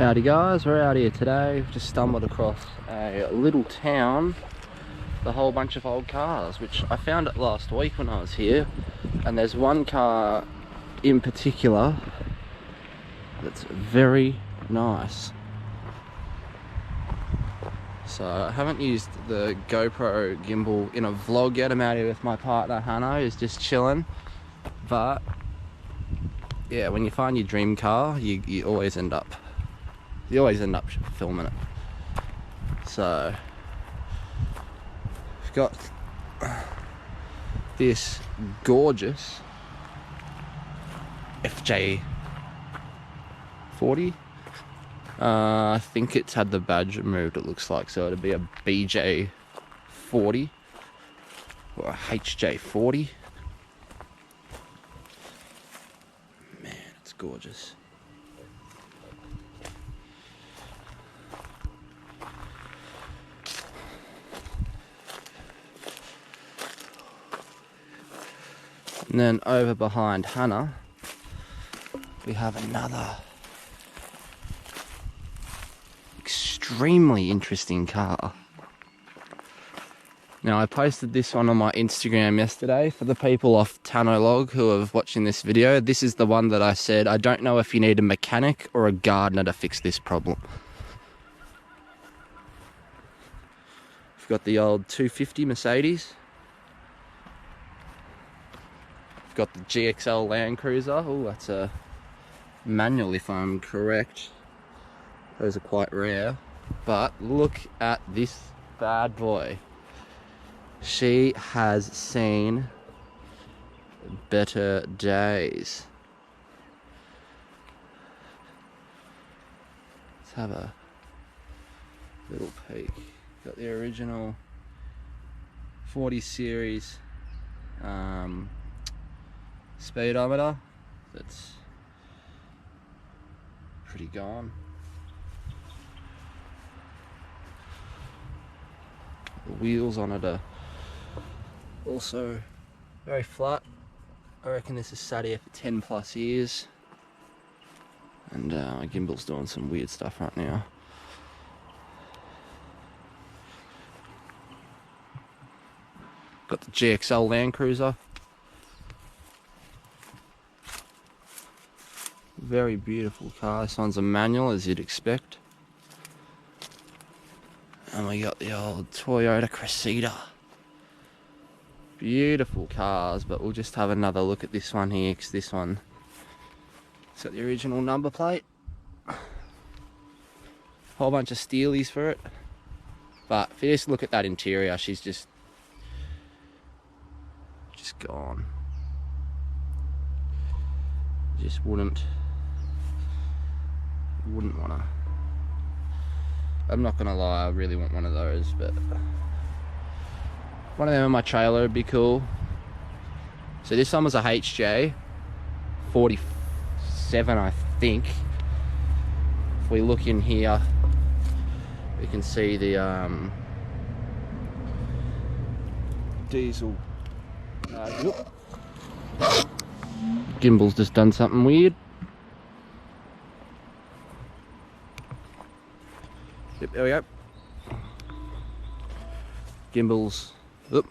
Howdy guys, we're out here today. We've just stumbled across a little town with a whole bunch of old cars, which I found it last week when I was here, and there's one car in particular that's very nice. So I haven't used the GoPro gimbal in a vlog yet. I'm out here with my partner Hannah, who's just chilling, but yeah, when you find your dream car, you always end up filming it. So we've got this gorgeous FJ40. I think it's had the badge removed, it looks like, so it'd be a BJ40 or a HJ40. Man, it's gorgeous. And then over behind Hannah, we have another extremely interesting car. Now, I posted this one on my Instagram yesterday for the people off Tanolog who are watching this video. This is the one that I said, I don't know if you need a mechanic or a gardener to fix this problem. We've got the old 250 Mercedes. We've got the GXL Land Cruiser. Oh, that's a manual if I'm correct. Those are quite rare. But look at this bad boy. She has seen better days. Let's have a little peek. Got the original 40 series speedometer. That's pretty gone. The wheels on it are also very flat. I reckon this is sat here for 10 plus years. And my gimbal's doing some weird stuff right now. Got the GXL Land Cruiser. Very beautiful car. This one's a manual, as you'd expect. And we got the old Toyota Cressida. Beautiful cars, but we'll just have another look at this one here, because this one, it's got the original number plate. Whole bunch of steelies for it. But if you just look at that interior, she's just gone. Just wouldn't wanna. I'm not gonna lie, I really want one of those, but one of them in my trailer would be cool. So this one was a HJ 47, I think. If we look in here, we can see the diesel. Gimbal's just done something weird. Yep, there we go. Gimbal's. Oop.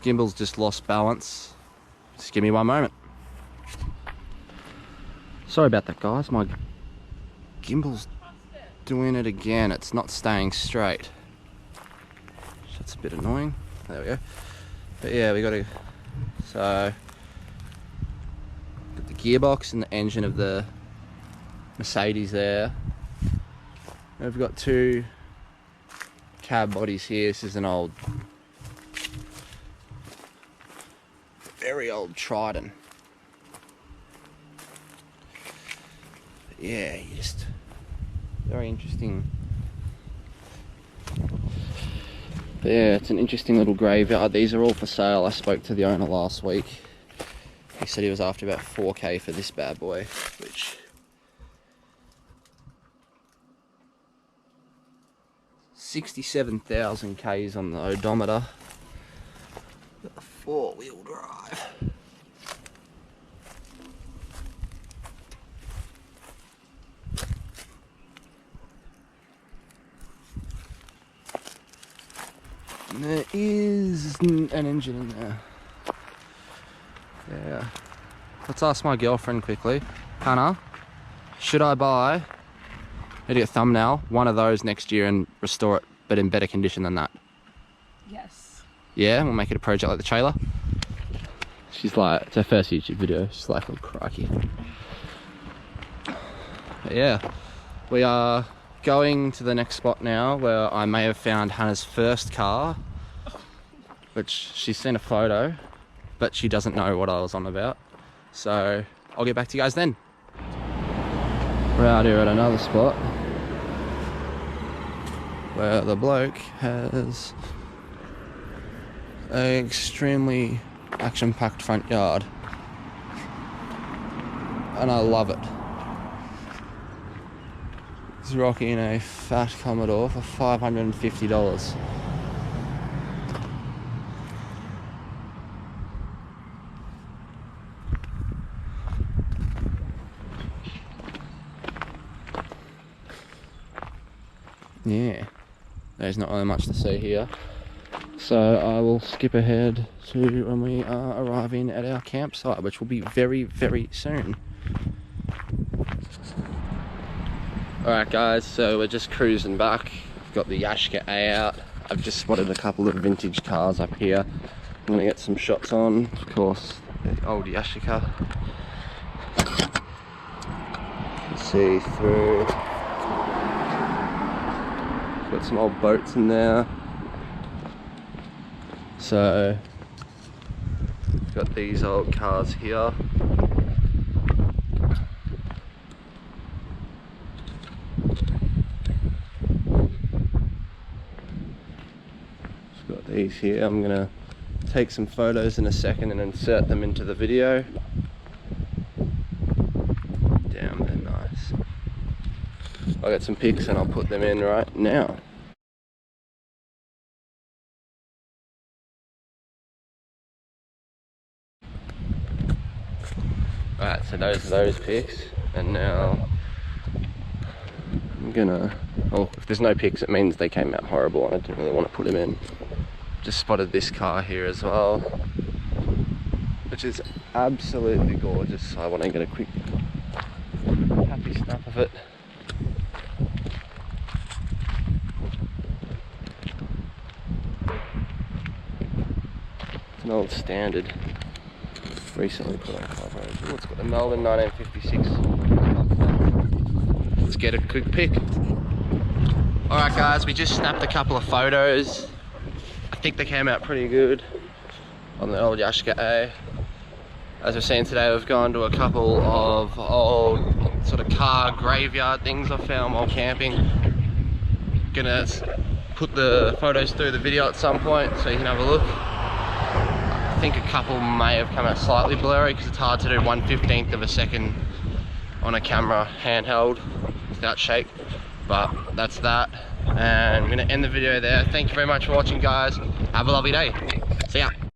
Gimbal's just lost balance. Just give me one moment. Sorry about that, guys. My gimbal's doing it again. It's not staying straight. That's a bit annoying. There we go. But yeah, we got to. So. Got the gearbox and the engine of the Mercedes there. And we've got two cab bodies here. This is an old, very old Triton. But yeah, just very interesting. But yeah, it's an interesting little graveyard. These are all for sale. I spoke to the owner last week. He said he was after about 4K for this bad boy, which 67,000 Ks on the odometer. Got the 4-wheel drive. There is an engine in there. Yeah. Let's ask my girlfriend quickly. Hannah, should I buy, need to get a thumbnail, one of those next year and restore it, but in better condition than that? Yes. Yeah, we'll make it a project like the trailer. She's like, it's her first YouTube video. She's like, oh crikey. But yeah, we are going to the next spot now where I may have found Hannah's first car, which she's seen a photo, but she doesn't know what I was on about. So I'll get back to you guys then. We're out here at another spot where the bloke has an extremely action-packed front yard, and I love it. He's rocking a fat Commodore for $550. Yeah, there's not really much to see here, so I will skip ahead to when we are arriving at our campsite, which will be very, very soon. Alright guys, so we're just cruising back. I've got the Yashka A out. I've just spotted a couple of vintage cars up here. I'm going to get some shots on, of course, the old Yashka. See through. Got some old boats in there. So, we've got these old cars here. Got these here. I'm gonna take some photos in a second and insert them into the video. Damn, they're nice. I'll get some pics and I'll put them in right now. Right, so those are those pics, and now I'm gonna, oh, if there's no pics it means they came out horrible and I didn't really want to put them in. Just spotted this car here as well, which is absolutely gorgeous, so I want to get a quick happy snap of it. It's an old standard, recently put on cover. Oh, it's got the Melbourne 1956. Let's get a quick pic. Alright guys, we just snapped a couple of photos. I think they came out pretty good on the old Yashka A. As we're seeing today, we've gone to a couple of old sort of car graveyard things I found while camping. Gonna put the photos through the video at some point so you can have a look. I think a couple may have come out slightly blurry because it's hard to do 1/15th of a second on a camera handheld without shake, but that's that. And I'm gonna end the video there. Thank you very much for watching guys. Have a lovely day. See ya.